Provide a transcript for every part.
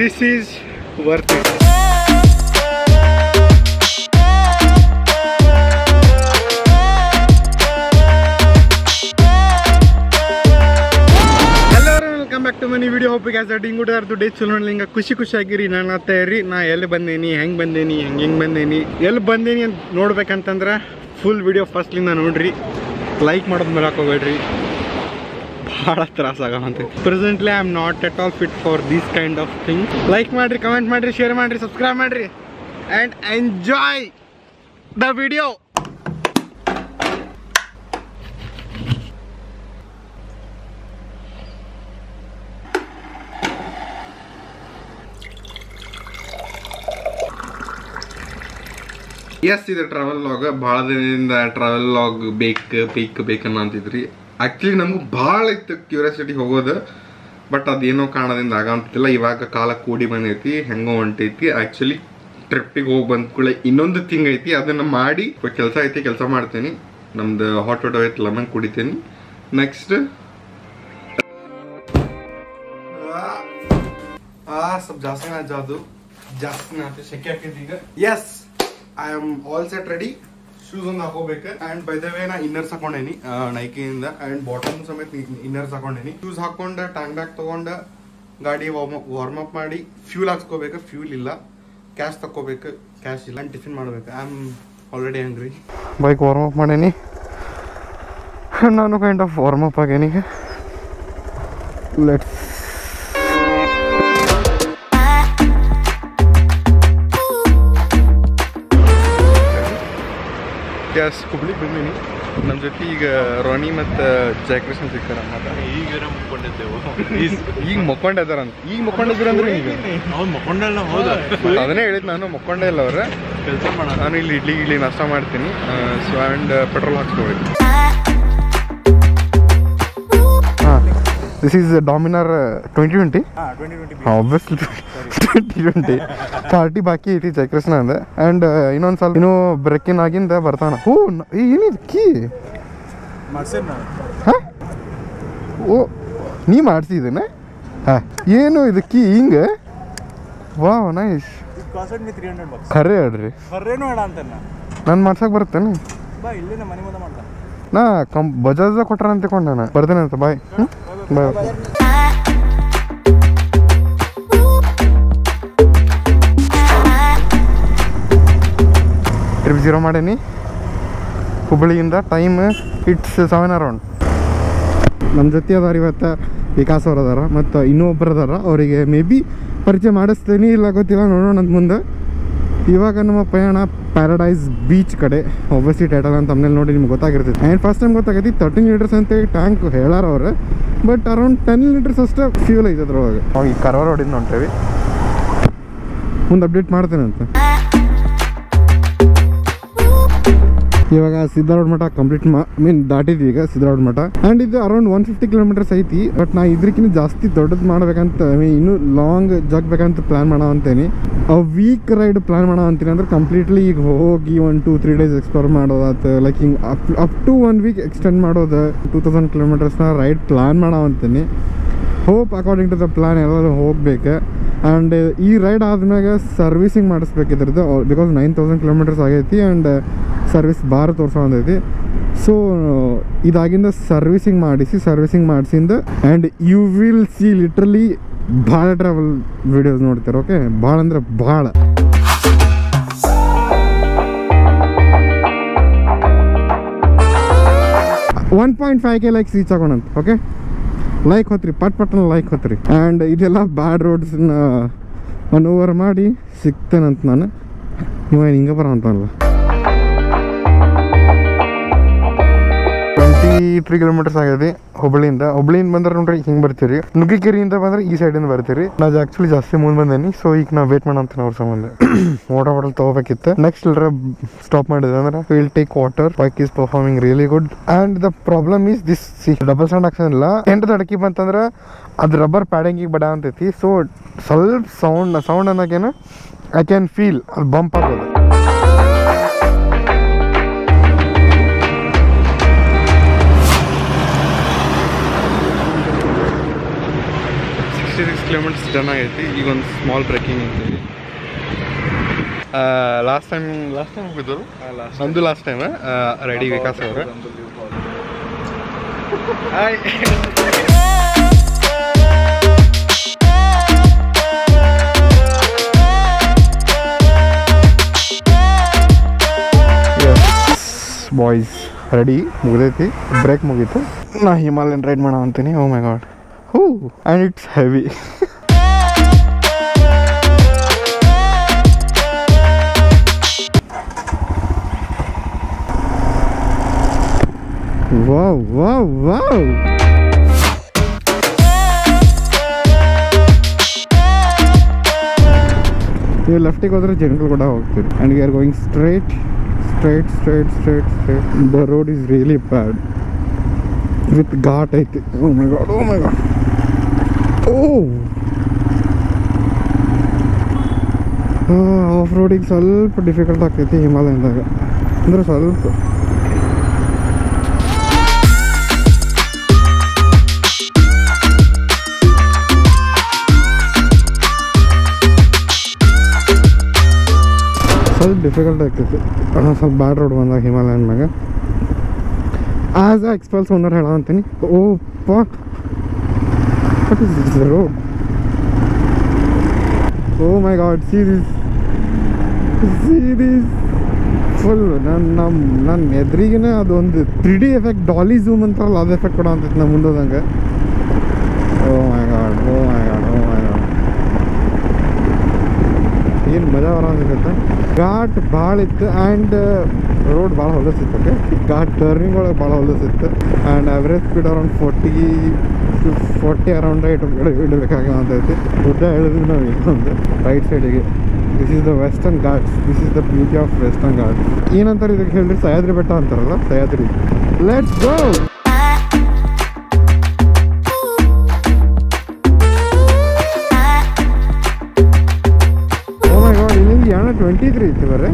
This is worth it. Welcome back to my new video. Hope you guys are doing good. Today children linga ಖುಷಿ ಖುಷಿಯಾಗಿರಿ. ನಾನು ತಯಾರಿ ನಾ ಎಲ್ಲಿ ಬಂದೇನಿ, ಹೆಂಗೆ ಬಂದೇನಿ, ಹೆಂಗೆ ಬಂದೇನಿ, ಎಲ್ಲಿ ಬಂದೇನಿ ಅಂತ ನೋಡ್ಬೇಕಂತಂದ್ರೆ ಫುಲ್ ವಿಡಿಯೋ ಫಸ್ಟ್ಲಿಂದ ನೋಡ್ರಿ. ಲೈಕ್ ಮಾಡೋದು ಮೇಲೆ ಹೋಗ್ಬೇಡ್ರಿ, ಭಾಳ ತ್ರಾಸಾಗಂತೆ. Presently I am not at all fit for these kind of thing. Like ಮಾಡ್ರಿ, ಕಮೆಂಟ್ ಮಾಡ್ರಿ, ಶೇರ್ ಮಾಡ್ರಿ, ಸಬ್ಸ್ಕ್ರೈಬ್ ಮಾಡ್ರಿ and enjoy the video. Yes, ಇದು ಟ್ರಾವೆಲ್ ಲಾಗ್. ಭಾಳ ದಿನದಿಂದ ಟ್ರಾವೆಲ್ ಲಾಗ್ ಬೇಕನ್ನ ಅಂತಿದ್ರಿ. ಆ್ಯಕ್ಚುಲಿ ನಮಗೂ ಭಾಳ ಇತ್ತು ಕ್ಯೂರಿಯಾಸಿಟಿ ಹೋಗೋದು, ಬಟ್ ಅದೇನೋ ಕಾರಣದಿಂದ ಆಗಂತಿಲ್ಲ. ಇವಾಗ ಕಾಲ ಕೂಡಿ ಬಂದೈತಿ, ಹೆಂಗೋ ಹೊಂಟೈತಿ. ಆ್ಯಕ್ಚುಲಿ ಟ್ರಿಪ್ಪಿಗೆ ಹೋಗಿ ಬಂದ ಕೂಡ ಇನ್ನೊಂದು ಥಿಂಗ್ ಐತಿ, ಅದನ್ನು ಮಾಡಿ ಕೆಲಸ ಐತಿ, ಕೆಲಸ ಮಾಡ್ತೀನಿ. ನಮ್ದು ಹಾಟ್ ವಾಟರ್ ಐತಿ, ಲೆಮನ್ ಕುಡಿತೀನಿ. ನೆಕ್ಸ್ಟ್ ಸ್ವಲ್ಪ ಜಾಸ್ತಿ ಶೆಕೆ ಹಾಕಿದ್ದು ಈಗ. Yes, I am all set ready. Shoes ಒಂದು ಹಾಕೋಬೇಕು. ಅಂಡ್ ಬೈ ದ ವೇ ನಾ ಇನ್ನರ್ಸ್ ಹಾಕೊಂಡೇನಿ ನೈಕಿಯಿಂದ, ಅಂಡ್ ಬಾಟಮ್ ಸಮೇತ ಇನ್ನರ್ಸ್ ಹಾಕೊಂಡೇನಿ. ಶೂಸ್ ಹಾಕೊಂಡು ಟ್ಯಾಂಕ್ ಬ್ಯಾಗ್ ತಗೊಂಡು ಗಾಡಿ ವಾರ್ಮ್ ಅಪ್ ಮಾಡಿ ಫ್ಯೂಲ್ ಹಾಕ್ಸ್ಕೋಬೇಕು. ಫ್ಯೂಲ್ ಇಲ್ಲ, ಕ್ಯಾಶ್ ತಗೋಬೇಕು, ಕ್ಯಾಶ್ ಇಲ್ಲ. ಟಿಫಿನ್ ಮಾಡ್ಬೇಕು. I am already hungry. Bike warm up ಮಾಡೇನಿ, ನಾನು kind of warm up ಆಗೇನಿ. Let's gas ಹುಬ್ಳಿಗೆ ಬಂದೀನಿ. ನಮ್ಮ ಜೊತೆ ಈಗ ರೋನಿ ಮತ್ತು ಜಯಕೃಷ್ಣ ಸಿಗ್ತಾರ. ಈಗ ಮಕ್ಕೊಂಡಿದ್ದಾರಂತ. ಈಗ ಮಕ್ಕೊಂಡಿದ್ರಂದ್ರೆ ಈಗ ಅದನ್ನೇ ಹೇಳಿದ್ ನಾನು, ಮಕ್ಕೊಂಡೇ ಇಲ್ಲ ಅವ್ರೆ. ಕೆಲಸ ಮಾಡ, ನಾನು ಇಲ್ಲಿ ಇಡ್ಲಿ ನಾಷ್ಟ ಮಾಡ್ತೀನಿ. ಸೊ ಆ್ಯಂಡ್ ಪೆಟ್ರೋಲ್ ಹಾಕ್ಸ್ಕೋಬೇಕು. This is Dominar 2020. Obviously 2020 party ಬಾಕಿ ಐತಿ ಜಯಕೃಷ್ಣ ಅಂದ. ಆ್ಯಂಡ್ ಇನ್ನೊಂದು ಸಲ ಇನ್ನೂ ಬ್ರೇಕಿನ್ ಆಗಿಂದ ಬರ್ತಾನ. ಏನಿದು ಕೀ? ಹಾಂ, ಓ ನೀ ಮಾಡಿಸಿದ್ದೇನೆ? ಹಾಂ, ಏನು ಇದು ಕೀ ಹಿಂಗೆ? Wow, nice. ಖರೆ ಹೇಳ್ರಿ, ನಾನು ಮಾಡ್ಸಕ್ಕೆ ಬರ್ತೇನೆ. ನಾ ಬಜಾಜ್ ಕೊಟ್ರ ಅಂತ ತಿಳ್ಕೊಂಡೆ. ನಾನು ಬರ್ತೇನೆ ಅಂತ. ಬಾಯ್. ಬಾಯ್. ಟ್ರಿಪ್ 0 ಮಾಡೀನಿ ಹುಬ್ಬಳ್ಳಿಯಿಂದ. Time it's 7 around. ನಮ್ಮ ಜೊತೆ ಅದಾರ ಇವತ್ತು ವಿಕಾಸ್ ಅವ್ರು ಅದಾರ, ಮತ್ತು ಇನ್ನೊಬ್ಬರು ಅದಾರ. ಅವರಿಗೆ ಮೇ ಬಿ ಪರಿಚಯ ಮಾಡಿಸ್ತೀನಿ, ಇಲ್ಲ ಗೊತ್ತಿಲ್ಲ, ನೋಡೋಣ ಅಂತ ಮುಂದೆ. ಇವಾಗ ನಮ್ಮ ಪಯಣ ಪ್ಯಾರಡೈಸ್ ಬೀಚ್ ಕಡೆ. ಒಬ್ವಿಯಸ್ಲಿ ಟೈಟಲ್ ಅಂತ ತಮ್ಮನೇಲಿ ನೋಡಿ ನಿಮ್ಗೆ ಗೊತ್ತಾಗಿರ್ತೈತಿ. ಆ್ಯಂಡ್ ಫಸ್ಟ್ ಟೈಮ್ ಗೊತ್ತಾಗೈತಿ 13 ಲೀಟರ್ಸ್ ಅಂತ ಟ್ಯಾಂಕ್ ಹೇಳಾರ ಅವ್ರು, ಬಟ್ ಅರೌಂಡ್ 10 ಲೀಟರ್ಸ್ ಅಷ್ಟೇ ಫ್ಯೂಲ್ ಐತೆ ಅದ್ರೊಳಗೆ. ಅವಾಗ ಈ ಕರವರ್ ಹೊಡಿದ್ ನೋಡ್ತೇವೆ, ಮುಂದೆ ಅಪ್ಡೇಟ್ ಮಾಡ್ತೇನೆ ಅಂತ. ಇವಾಗ ಸಿದ್ಧಾರೂಢ ಮಠ ಕಂಪ್ಲೀಟ್ ದಾಟಿದ್ವಿ ಈಗ ಸಿದ್ಧಾರೂಢ ಮಠ. ಆ್ಯಂಡ್ ಇದು ಅರೌಂಡ್ 150 ಕಿಲೋಮೀಟರ್ಸ್ ಐತಿ. ಬಟ್ ನಾ ಇದ್ರಕ್ಕಿಂತ ಜಾಸ್ತಿ ದೊಡ್ಡದು ಮಾಡ್ಬೇಕಂತ, ಇನ್ನೂ ಲಾಂಗ್ ಜಗ್ಬೇಕಂತ ಪ್ಲಾನ್ ಮಾಡೋ ಅಂತೇನಿ. ವೀಕ್ ರೈಡ್ ಪ್ಲಾನ್ ಮಾಡೋ ಅಂತೀನಿ. ಅಂದ್ರೆ ಕಂಪ್ಲೀಟ್ಲಿ ಈಗ ಹೋಗಿ 1-2-3 ಡೇಸ್ ಎಕ್ಸ್ಪ್ಲೋರ್ ಮಾಡೋದಾಯ್ತು. ಲೈಕ್ ಹಿಂಗೆ ಅಪ್ ಟು 1 ವೀಕ್ ಎಕ್ಸ್ಟೆಂಡ್ ಮಾಡೋದು. 2000 ಕಿಲೋಮೀಟರ್ಸ್ನ ರೈಡ್ ಪ್ಲಾನ್ ಮಾಡೋ ಅಂತೀನಿ. Hope according to the plan ಎಲ್ಲರೂ ಹೋಗ್ಬೇಕು. ಆ್ಯಂಡ್ ಈ ರೈಡ್ ಆದ್ಮ್ಯಾಗ ಸರ್ವಿಸಿಂಗ್ ಮಾಡಿಸ್ಬೇಕಿದ್ರದ್ದು, ಬಿಕಾಸ್ 9000 ಕಿಲೋಮೀಟರ್ಸ್ ಆಗೈತಿ. ಆ್ಯಂಡ್ ಸರ್ವಿಸ್ ಬಾರ್ ತೋರಿಸೋ ಅಂದೈತಿ. ಸೊ ಇದಾಗಿಂದ ಸರ್ವಿಸಿಂಗ್ ಮಾಡಿಸಿಂದ and you will see literally ಭಾಳ ಟ್ರಾವೆಲ್ ವಿಡಿಯೋಸ್ ನೋಡ್ತಾರೆ. ಓಕೆ, ಭಾಳ ಅಂದ್ರೆ ಭಾಳ. $1.5K ಲೈಕ್ಸ್ ರೀಚ್ ಆಗೋಣಂತ. ಓಕೆ, ಲೈಕ್ ಹೊತ್ರಿ, ಪಟ್ನ ಲೈಕ್ ಹೊತ್ರಿ. ಆ್ಯಂಡ್ ಇದೆಲ್ಲ ಬ್ಯಾಡ್ ರೋಡ್ಸ್ನ ಮನೋವರ್ ಮಾಡಿ ಸಿಗ್ತೇನಂತ ನಾನು. ನೀವೇನು ಹಿಂಗೆ ಬರೋ ಅಂತಲ್ಲ. 23 ಕಿಲೋಮೀಟರ್ಸ್ ಆಗೈತಿ ಹುಬ್ಬಳ್ಳಿಯಿಂದ ಬಂದ್ರೆ ನೋಡ್ರಿ ಹಿಂಗೆ ಬರ್ತೀರಿ. ನುಗ್ಗಿಕೆರೆಯಿಂದ ಬಂದ್ರೆ ಈ ಸೈಡಿಂದ ಬರ್ತೀರಿ. ನಾವು ಆ್ಯಕ್ಚುಲಿ ಜಾಸ್ತಿ ಮುಂದೆ ಬಂದೇನಿ. ಸೊ ಈಗ ನಾವು ವೇಟ್ ಮಾಡೋಂತೀನಿ ಅವ್ರ ಸಂಬಂಧ. ವಾಟರ್ ಬಾಟಲ್ ತೊಗೋಬೇಕಿತ್ತು. ನೆಕ್ಸ್ಟ್ ಎಲ್ಲರ ಸ್ಟಾಪ್ ಮಾಡಿದೆ ಅಂದ್ರೆ will take water. Bike is performing really good. And the problem is this, double stand ಹಾಕ್ಸೋದಿಲ್ಲ. ಎಂಟು ಅಡಕಿ ಬಂತಂದ್ರೆ ಅದು ರಬ್ಬರ್ ಪ್ಯಾಡಿಂಗಿಗೆ ಬಡ ಅಂತೈತಿ. ಸೊ ಸ್ವಲ್ಪ ಸೌಂಡ್ ಅನ್ನೋಕೇನು ಐ ಕ್ಯಾನ್ ಫೀಲ್ ಅದು ಬಂಪ್ ಆಗೋದು. 66 ಕಿಲೋಮೀಟರ್ಸ್ ಡನ್ ಆಗೈತಿ. ಈಗ ಒಂದು ಸ್ಮಾಲ್ ಬ್ರೇಕಿಂಗ್ ಅಂತೇಳಿ. ಲಾಸ್ಟ್ ಟೈಮ್ ಹೋಗಿದ್ರು ನಂದು ಲಾಸ್ಟ್ ಟೈಮ್ ರೆಡಿ ವಿಕಾಸ್ ಅವರು. ಬಾಯ್ಸ್ ರೆಡಿ ಮುಗಿದೈತಿ, ಬ್ರೇಕ್ ಮುಗೀತು. ನಾ ಹಿಮಾಲಯನ್ ರೈಡ್ ಮಾಡೋ ಅಂತೀನಿ. Oh my god, whoo and it's heavy. Wow wow wow. ನೀವು ಲೆಫ್ಟಿಗೆ ಹೋದ್ರೆ ಜನಗಳು ಕೂಡ ಹೋಗ್ತೀರಿ. And we are going straight. The road is really bad with ghat ಐತಿ. Oh my god. ಆಫ್ ರೋಡಿಗೆ ಸ್ವಲ್ಪ ಡಿಫಿಕಲ್ಟ್ ಆಗ್ತೈತಿ ಹಿಮಾಲಯದಾಗ, ಅಂದ್ರೆ ಸ್ವಲ್ಪ. ಸ್ವಲ್ಪ ಡಿಫಿಕಲ್ಟ್ ಆಗ್ತೈತಿ, ಸ್ವಲ್ಪ ಬ್ಯಾಡ್ ರೋಡ್ ಬಂದಾಗ ಹಿಮಾಲಯನ್ ಮ್ಯಾಗ. ಆಸ್ ಅ ಎಕ್ಸ್ಪಲ್ಸ್ ಓನರ್ ಹೇಳ ಅಂತೀನಿ. Oh what is this road? Oh my god, see this full ನನ್ನ ಎದುರಿಗೇನೆ ಅದೊಂದು 3D ಎಫೆಕ್ಟ್, ಡಾಲಿ ಝೂಮ್ ಅಂತಾರಲ್ಲ ಅದು ಎಫೆಕ್ಟ್ ಕೊಡೋ ಅಂತೈತಿ ನಮ್ಮ ಮುಂದೋದಂಗೆ. ಓ ಮೈ ಗಾಡ್ ಏನು ಮಜಾ ಬರೋಂಗಿರುತ್ತೆ. ಘಾಟ್ ಭಾಳ ಇತ್ತು ಆ್ಯಂಡ್ ರೋಡ್ ಭಾಳ ಹೊಲಸಿತ್ತು. ಓಕೆ, ಘಾಟ್ ಟರ್ನಿಂಗ್ ಒಳಗೆ ಭಾಳ ಹೊಲಸಿತ್ತು. And average speed around 40 around ಇಡಬೇಕಾಗ ಅಂತೈತಿ. ಉದ್ದ ಹೇಳಿದ್ವಿ ನಾವು ಇನ್ನೊಂದು ರೈಟ್ ಸೈಡಿಗೆ. This is the Western Ghats. This is the beauty of Western Ghats. ಏನಂತಾರೆ ಇದಕ್ಕೆ ಹೇಳಿರಿ? ಸಹ್ಯಾದ್ರಿ ಬೆಟ್ಟ ಅಂತಾರಲ್ಲ, Sahyadri. Let's go. Oh my god, ಇಲ್ಲಿಂದ ಯಾಣ 23 ಇತ್ತು ಬರೇ.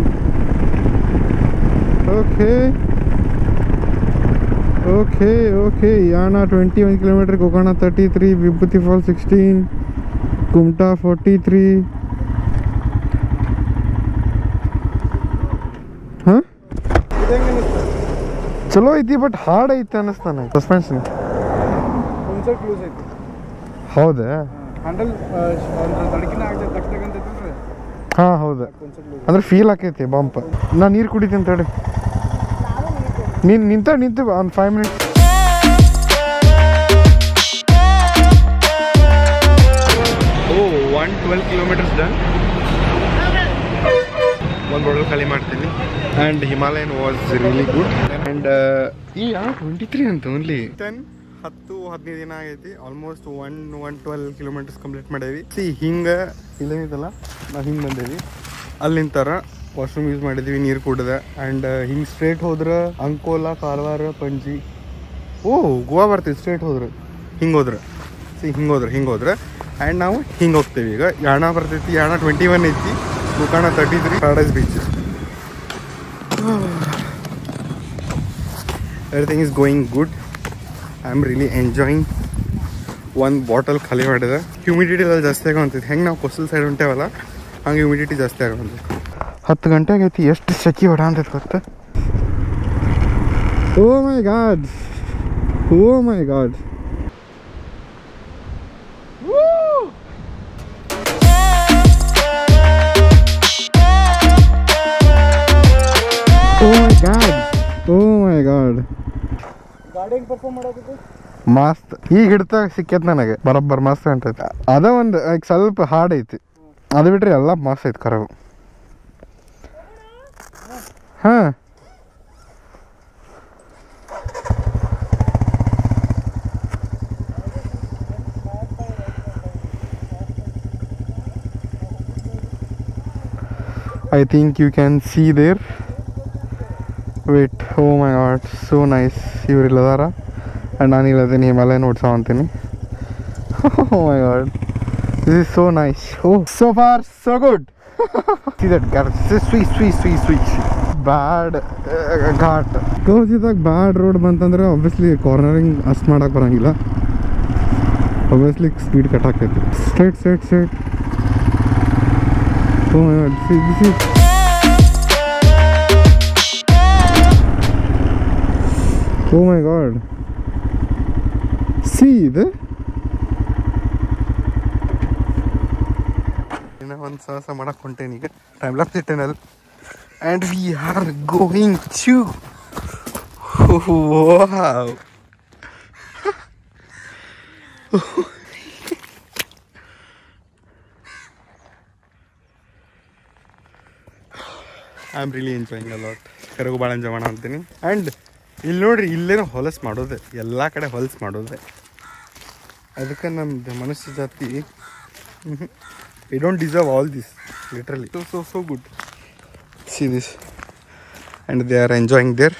ಓಕೆ ಯಾಣ 21 ಕಿಲೋಮೀಟರ್, ಗೋಕರ್ಣ 33, ವಿಭೂತಿ ಫಾಲ್ 16, ಕುಮಟಾ 43. ಹಾಂ, ಚಲೋ ಐತಿ ಬಟ್ ಹಾರ್ಡ್ ಐತಿ ಅನ್ನಿಸ್ತ ನನಗೆ. ಸಸ್ಪೆನ್ಷನ್ ಹೌದಾ? ಹಾಂ ಹೌದು, ಅಂದ್ರೆ ಫೀಲ್ ಆಕೈತಿ ಬಂಪ್. ನಾ ನೀರು ಕುಡಿತೀನಿ ತಡಿ. ನಿಂತು ಒಂದು 5 minutes. ಓ 112 ಕಿಲೋಮೀಟರ್ಸ್ ಡನ್. ಒಂದು ಬಾಟಲ್ ಖಾಲಿ ಮಾಡ್ತೀನಿ. And Himalayan was really good. And ಈ 23 ಅಂತ ಓನ್ಲಿ 10-15 ದಿನ ಆಗೈತಿ. ಆಲ್ಮೋಸ್ಟ್ 112 ಕಿಲೋಮೀಟರ್ಸ್ ಕಂಪ್ಲೀಟ್ ಮಾಡೇವಿ. ಹಿಂಗೆ ಇಲ್ಲೇನಿದಲ್ಲ, ನಾವು ಹಿಂಗೆ ಬಂದೇವಿ. ಅಲ್ಲಿ ನಿಂತಾರ ವಾಶ್ರೂಮ್ ಯೂಸ್ ಮಾಡಿದ್ವಿ, ನೀರು ಕುಡ್ದೆ. ಆ್ಯಂಡ್ ಹಿಂಗೆ ಸ್ಟ್ರೇಟ್ ಹೋದ್ರೆ ಅಂಕೋಲಾ, ಕಾರವಾರ, ಪಂಜಿ, ಗೋವಾ ಬರ್ತೀವಿ. ಸ್ಟ್ರೇಟ್ ಹೋದ್ರೆ ಹಿಂಗೆ ಹೋದ್ರೆ ಆ್ಯಂಡ್ ನಾವು ಹಿಂಗೆ ಹೋಗ್ತೇವೆ. ಈಗ ಯಾಣ ಬರ್ತೈತಿ. ಯಾಣ 21 ಐತಿ, Gokarna 33, paradise beach. Everything is going good. I am really enjoying. ಒಂದು ಬಾಟಲ್ ಖಾಲಿ ಮಾಡಿದೆ. ಹ್ಯೂಮಿಡಿಟಿ ಎಲ್ಲ ಜಾಸ್ತಿ ಆಗೋಂತೈತಿ. ಹೆಂಗೆ ನಾವು ಕೋಸ್ಟಲ್ ಸೈಡ್ ಹೊಂಟೇವಲ್ಲ ಹಂಗೆ ಹ್ಯೂಮಿಡಿಟಿ ಜಾಸ್ತಿ ಆಗೋಂತೈತಿ. 10 ಗಂಟೆ ಆಗೈತಿ, ಎಷ್ಟು ಸೆಖಿ ಹೊಡ ಅಂತೈತಿ ಗೊತ್ತಾ? ಓ my god. O my god. ಗಾಡಿ ಪರ್ಫಾರ್ಮ್ ಮಾಡೋದು ಮಸ್ತ್. ಈಗ ಹಿಡ್ತಾ ಸಿಕ್ಕೈತಿ ನನಗೆ ಬರಬ್ಬರ್ ಮಸ್ತ್ ಅಂತೈತಿ. ಅದ ಒಂದು ಸ್ವಲ್ಪ ಹಾರ್ಡ್ ಐತಿ, ಅದು ಬಿಟ್ರೆ ಎಲ್ಲ ಮಸ್ತ್ ಐತಿ ಕರವು. ಹಾಂ, I think you can see there. Wait, oh my god, so nice. ಇವರಿಲ್ಲದಾರ ಆ್ಯಂಡ್ ನಾನು ಇಲ್ಲದೇನೆ ಹಿಮಾಲಯನ್ ಓಡ್ಸೋ ಅಂತೀನಿ. Oh my god, this is so nice. Oh, so far so good. See that car, sweet. Bad ghat. ಕೌಸಿದಾಗ bad road ಬಂತಂದ್ರೆ obviously cornering ಅಷ್ಟು ಮಾಡೋಕೆ ಬರೋಂಗಿಲ್ಲ. obviously speed cut ಆಗ್ತೈತಿ. Straight. Oh my god, this is oh my god, see ಇದು ಇನ್ನೂ ಒಂದು ಸಾಹಸ ಮಾಡಕ್ಕೆ ಹೊಂಟೇನಿ ಈಗ. ಟೈಮ್ ಲ್ಯಾಪ್ಸ್ ಇಟ್ಟೇನಲ್ಲ and we are going to wow I'm really enjoying a lot. ಕರೆಗೂ ಭಾಳ ಎಂಜಾಯ್ ಮಾಡೋ ಅಂತೀನಿ. ಆ್ಯಂಡ್ ಇಲ್ಲಿ ನೋಡ್ರಿ, ಇಲ್ಲೇನೋ ಹೊಲಸು ಮಾಡೋದೆ, ಎಲ್ಲ ಕಡೆ ಹೊಲಸು ಮಾಡೋದೆ. ಅದಕ್ಕೆ ನಮ್ಮದು ಮನುಷ್ಯ ಜಾತಿ we don't deserve all this, literally. So good. See this, and they are enjoying there.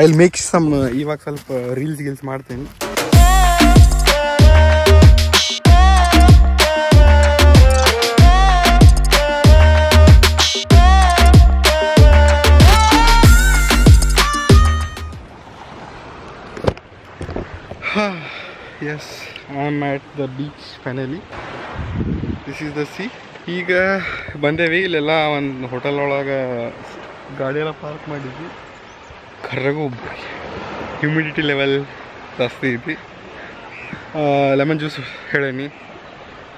I'll make some ಇವಾಗ ಸ್ವಲ್ಪ ರೀಲ್ಸ್ ಮಾಡ್ತೀನಿ. Yes, I'm at the beach finally. This is the sea. ಈಗ ಬಂದೇವಿ. ಇಲ್ಲೆಲ್ಲ ಒಂದು ಹೋಟೆಲ್ ಒಳಗೆ ಗಾಡಿ ಎಲ್ಲ ಪಾರ್ಕ್ ಮಾಡಿದ್ವಿ. ಕರ್ರಗೂ ಹ್ಯೂಮಿಡಿಟಿ ಲೆವೆಲ್ ಜಾಸ್ತಿ ಐತಿ. ಲೆಮನ್ ಜ್ಯೂಸ್ ಹೇಳೀನಿ,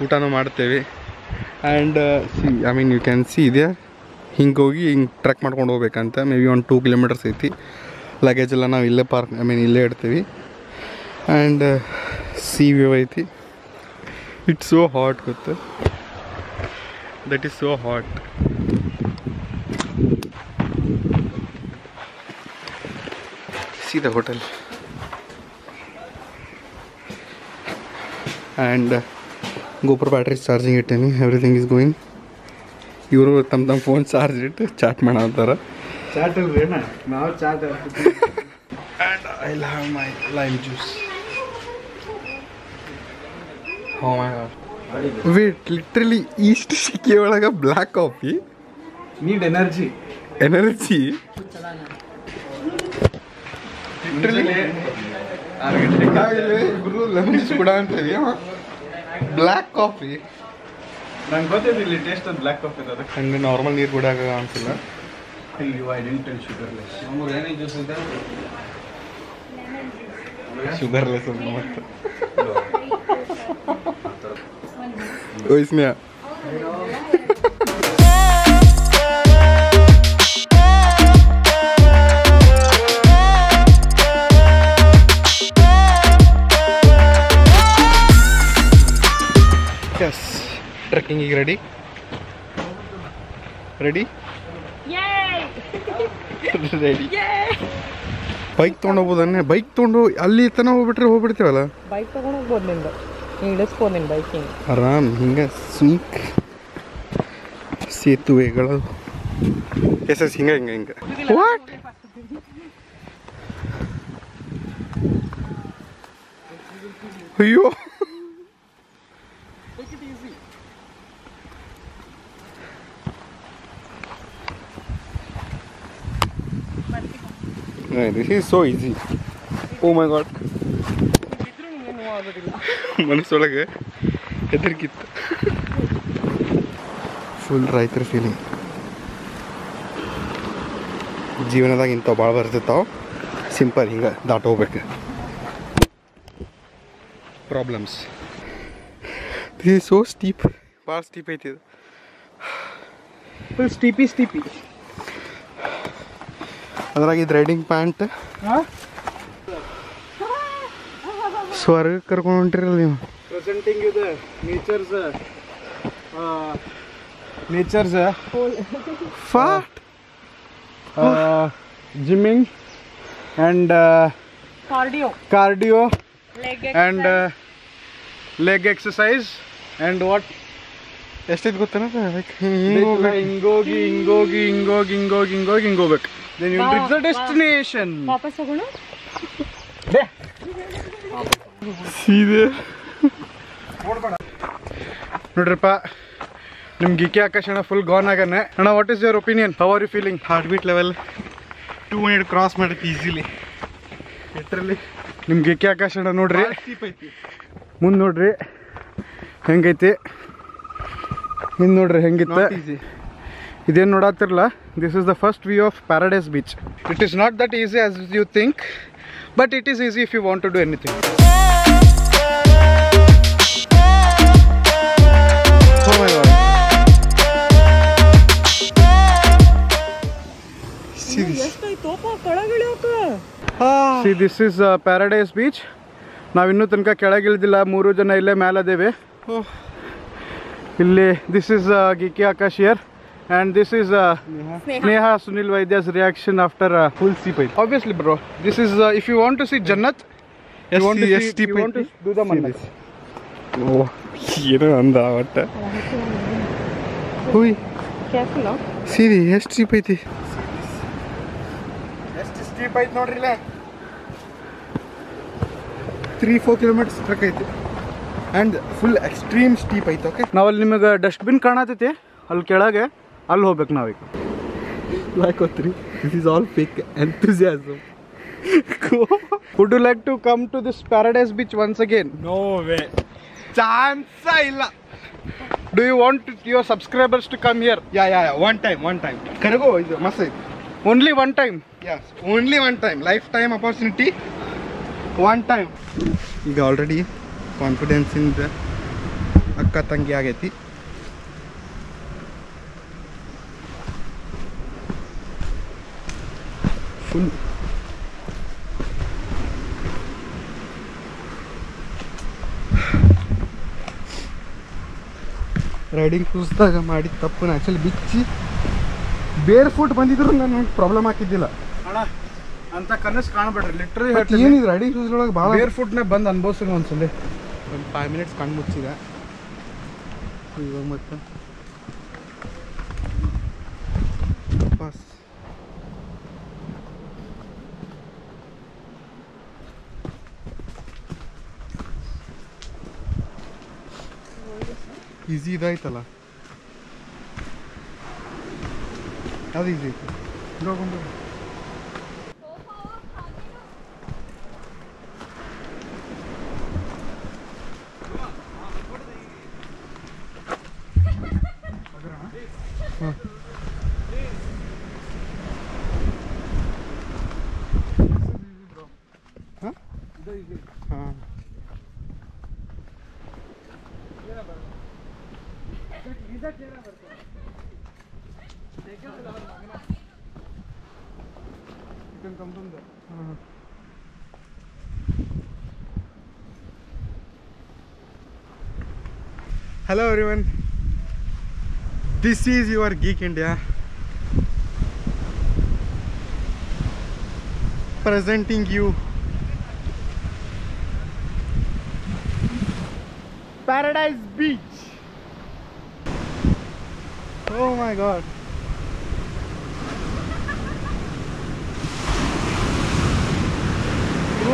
ಊಟನೂ ಮಾಡ್ತೇವೆ. And see I mean you can see ಇದೆ, ಹಿಂಗೆ ಹೋಗಿ ಹಿಂಗೆ ಟ್ರೆಕ್ ಮಾಡ್ಕೊಂಡು ಹೋಗ್ಬೇಕಂತ. ಮೇ ಬಿ ಒಂದು 2 ಕಿಲೋಮೀಟರ್ಸ್ ಐತಿ. ಲಗೇಜ್ ಎಲ್ಲ ನಾವು ಇಲ್ಲೇ ಪಾರ್ಕ್ ಇಲ್ಲೇ ಇಡ್ತೀವಿ. ಆ್ಯಂಡ್ ಸಿ ವ್ಯೂ ಐತಿ. ಇಟ್ಸ್ ಸೋ ಹಾಟ್ ಗೊತ್ತು, that is so hot. See the hotel. And GoPro battery is charging it, and everything is going. ಇವರು ತಮ್ಮ ಫೋನ್ ಚಾರ್ಜ್ ಇಟ್ಟು ಚಾಟ್ ಮಾಡತ್ತಾರ. ಚಾಟ್ ಅಲ್ವೇನ, ನಾವು ಚಾಟ್ ಆಗ್ತೀವಿ. And I'll have my lime juice. Oh my god. Wait, literally East Shiki ಒಳಗೆ black coffee. Need energy. ಇಬ್ರು lemon juice ಕೂಡ ಅಂತೀವಿ. Black coffee ನಂಗೆ ಗೊತ್ತಿದ್ದಿಲ್ಲ ಟೇಸ್ಟ್ ಅದು ಬ್ಲ್ಯಾಕ್ ಕಾಫಿ ಅದು. ಹಂಗೆ ನಾರ್ಮಲ್ ನೀರು ಕೂಡ ಅನ್ಸಿಲ್ಲ. ಶುಗರ್ಲೆಸ್ ಅಂತ ಮತ್ತೆ इसमें yes, trekking is ready. Yay! Ready. Yay! Bike ತೊಗೊಂಡು ಹೋಗ್ಬೋದನ್ನೇ. ಬೈಕ್ ತೊಗೊಂಡು ಅಲ್ಲಿ ತನಕ ಹೋಗ್ಬಿಡ್ತೀವಲ್ಲ. ಬೈಕ್ ತೊಗೊಂಡು ಹೋಗ್ಬೋದು ನಿಂದು, ಇಳಿಸ್ಬೋದು ನಿನ್ನ ಬೈಕಿಂಗ್ ಆರಾಮ್. ಹಿಂಗೆ ಸ್ವೀಕ್ ಸೇತುವೆಗಳು ಎಸ್ ಹಿಂಗೆ ವಾಟ್ ಅಯ್ಯೋ this is so easy. Oh my god, ಮನಸ್ಸೊಳಗೆ ಹೆದರಿಕಿತ್ತು. ಫುಲ್ ರೈತರ ಫೀಲಿಂಗ್. ಜೀವನದಾಗ ಇಂಥವು ಭಾಳ ಬರ್ತಿರ್ತಾವೆ. ಸಿಂಪಲ್ ಹಿಂಗೆ ದಾಟ್ ಹೋಗ್ಬೇಕು. Problems. This is so steep, ಭಾಳ ಸ್ಟೀಪ್ ಐತಿ ಇದು. ಫುಲ್ ಸ್ಟೀಪಿ. ಅದ್ರಾಗ ಇದು ರೈಡಿಂಗ್ ಪ್ಯಾಂಟ್. ಸ್ವರ್ಗಕ್ಕೆ ಕರ್ಕೊಂಡು ಹೊಂಟಿರಲ್ಲ ನೀವು. ಪ್ರೆಸೆಂಟಿಂಗ್ ಇದು ನೇಚರ್ಸ್ ಫಾಟ್ gymming and cardio and leg exercise and what ಎಷ್ಟೈತೆ ಗೊತ್ತೇನ, ಹಿಂಗೋಗಿ ಹಿಂಗೋಗ್ಬೇಕು. Then you reach the destination. ವಾಪಸ್ ಹೋಗೋಣ. ಸೀದೆ ನೋಡ್ರಪ್ಪ, ನಿಮ್ಮ ಗೀಕಿ ಆಕಾಶ ಅಣ್ಣ ಫುಲ್ ಗಾನ್ ಆಗನೆ. ಅಣ್ಣ, what is your opinion? How are you feeling? Heart beat level 200 cross ಮಾಡಕ್ಕೆ ಈಸಿಲಿ. ಲಿಟ್ರಲಿ ನಿಮ್ಗೆ ಏಕೆ ಆಕಾಶ ನೋಡ್ರಿ, ಮುಂದೆ ನೋಡ್ರಿ ಹೆಂಗೈತಿ, ಹಿಂದೆ ನೋಡ್ರಿ ಹೆಂಗಿತ್ತು. ಇದೇನು ನೋಡತ್ತಿರಲ್ಲ, this is the first view of paradise beach. It is not that easy as you think, but it is easy if you want to do anything. See, this is Paradise Beach. ನಾವು ಇನ್ನೂ ತನಕ ಕೆಳಗಿಳಿದಿಲ್ಲ, 3 ಜನ ಇಲ್ಲೇ ಮೇಲದೇವೆ. ಇಲ್ಲಿ this is Geeky Akash here and this is Sneha Sunil Vaidya's reaction after full sea pipe. Obviously bro, this is if you want to see Jannat, you want to do the Mannat. Oh, ಏನು ಅಂದ ಒಟ್ಟ. Hui. Careful now. See, ಎಷ್ಟು steep ಐತಿ. ಎಷ್ಟು steep ಐತಿ ನೋಡ್ರಿ ಇಲ್ಲ. 3-4 kilometers truck ಐತಿ ಆ್ಯಂಡ್ ಫುಲ್ ಎಕ್ಸ್ಟ್ರೀಮ್ ಸ್ಟೀಪ್ ಐತೆ. ಓಕೆ, ನಾವಲ್ಲಿ ನಿಮಗೆ ಡಸ್ಟ್ಬಿನ್ ಕಾಣತೈತಿ ಅಲ್ಲಿ ಕೆಳಗೆ, ಅಲ್ಲಿ ಹೋಗ್ಬೇಕು ನಾವೀಗ. ಯಾಕೋತ್ರಿ, this is all fake enthusiasm. Would you like to come to this paradise beach once again? No way, chance ಇಲ್ಲ. Do you want your subscribers to come here? Yeah one time ಕರಗೋ, ಇದು ಮಸ್ತ್ ಐತಿ. Only one time? Yes, only one time, life time opportunity, one time. ಈಗ already ಕಾನ್ಫಿಡೆನ್ಸಿಂದ ಅಕ್ಕ ತಂಗಿ ಆಗೈತಿ. Full riding ಶೂಸ್ದಾಗ ಮಾಡಿದ ತಪ್ಪು ಆ್ಯಕ್ಚುಲಿ ಬಿಚ್ಚಿ ಬೇರೆ ಫುಟ್ ಬಂದಿದ್ರು ನಾನು ಪ್ರಾಬ್ಲಮ್ ಹಾಕಿದ್ದಿಲ್ಲ ಅಣ್ಣ. ಅಂತ ಕನಸು ಕಾಣಬೇಡ್ರಿ, ಲಿಟ್ರಲಿ ಏನಿದೆ ರೈಡಿಂಗ್ ಶೂಸ್ ಒಳಗೆ ಭಾಳ ಬೇರ್ ಫುಟ್ನೇ ಬಂದು ಅನ್ಭವಿಸ್ರಿ ಒಂದ್ಸಲ. ಒಂದು 5 minutes ಕಣ್ಣು ಮುಚ್ಚಿದೆ ಇವಾಗ ಮತ್ತೆ ವಾಪಸ್. ಈಸಿ ಇದಾಯ್ತಲ್ಲ, ಅದು ಈಸಿ ಐತಿ. ನೋಡ್ಕೊಂಡು ಹಾಂ Hello everyone, this is your Geekindia presenting you Paradise Beach. Oh my god.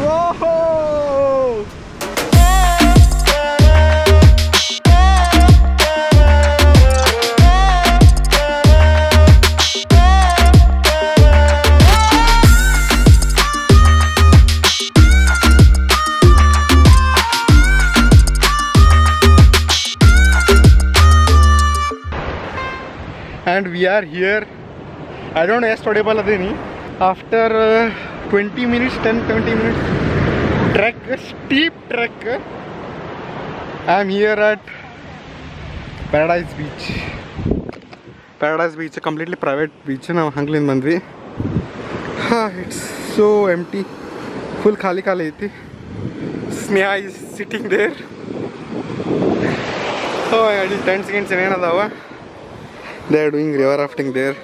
Whoa! And we are here, I don't know yesterday after 20 minutes 10-20 minutes trek, steep trek, I am here at Paradise Beach. Paradise Beach a completely private beach. Now hangling bandvi, it's so empty, full khali aiti. Sneha is sitting there. Oh my god, 10 seconds in adava. They are doing river rafting there.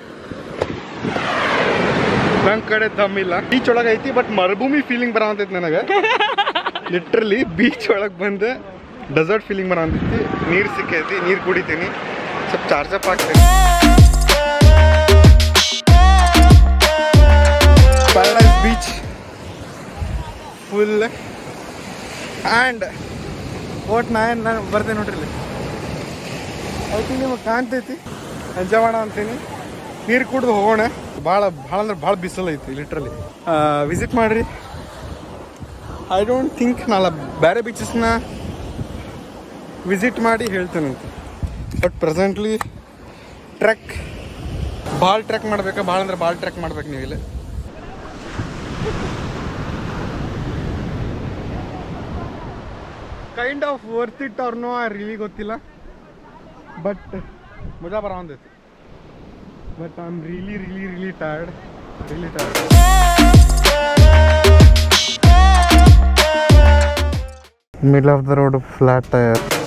ನನ್ನ ಕಡೆ ದಮ್ಮಿಲ್ಲ, beach ಒಳಗೆ ಐತಿ, but ಮರುಭೂಮಿ feeling ಬರೋಂತೈತಿ ನನಗೆ. Literally beach ಒಳಗೆ ಬಂದು dessert feeling ಬರೋಂತೈತಿ. ನೀರು ಸಿಕ್ಕೈತಿ, ನೀರು ಕುಡಿತೀನಿ, ಸ್ವಲ್ಪ ಚಾರ್ಜ್ ಅಪ್ ಆಗ್ತೈತಿ. Paradise beach full and vote ನಾನು ಬರ್ತೇನೆ ನೋಡ್ರಿ. ಇಲ್ಲಿ ಐ ಥಿಂಕ್ ನಿಮಗೆ ಕಾಣ್ತೈತಿ, ಎಂಜಾಯ್ ಮಾಡೋ ಅಂತೀನಿ. ನೀರು ಕುಡಿದು ಹೋಗೋಣ. ಭಾಳ ಅಂದ್ರೆ ಭಾಳ ಬಿಸಿಲು ಐತಿ ಲಿಟ್ರಲಿ. ವಿಸಿಟ್ ಮಾಡಿರಿ ಐ ಡೋಂಟ್ ಥಿಂಕ್ ನಾಳೆ ಬೇರೆ ಬೀಚಸ್ನ ವಿಸಿಟ್ ಮಾಡಿ ಹೇಳ್ತೇನಂತ. ಬಟ್ ಪ್ರೆಸೆಂಟ್ಲಿ ಟ್ರೆಕ್ ಭಾಳ ಟ್ರೆಕ್ ಮಾಡ್ಬೇಕಾ, ಭಾಳ ಅಂದ್ರೆ ಭಾಳ ಟ್ರೆಕ್ ಮಾಡ್ಬೇಕು ನೀವು ಇಲ್ಲಿ. ಕೈಂಡ್ ಆಫ್ ವರ್ತ್ ಇಟ್ ಅವ್ರನ್ನೋ ರಿಲಿ ಗೊತ್ತಿಲ್ಲ, ಬಟ್ ಮಜಾ ಬರ ಒಂದೈತಿ. But I am really tired. Middle of the road, flat tire.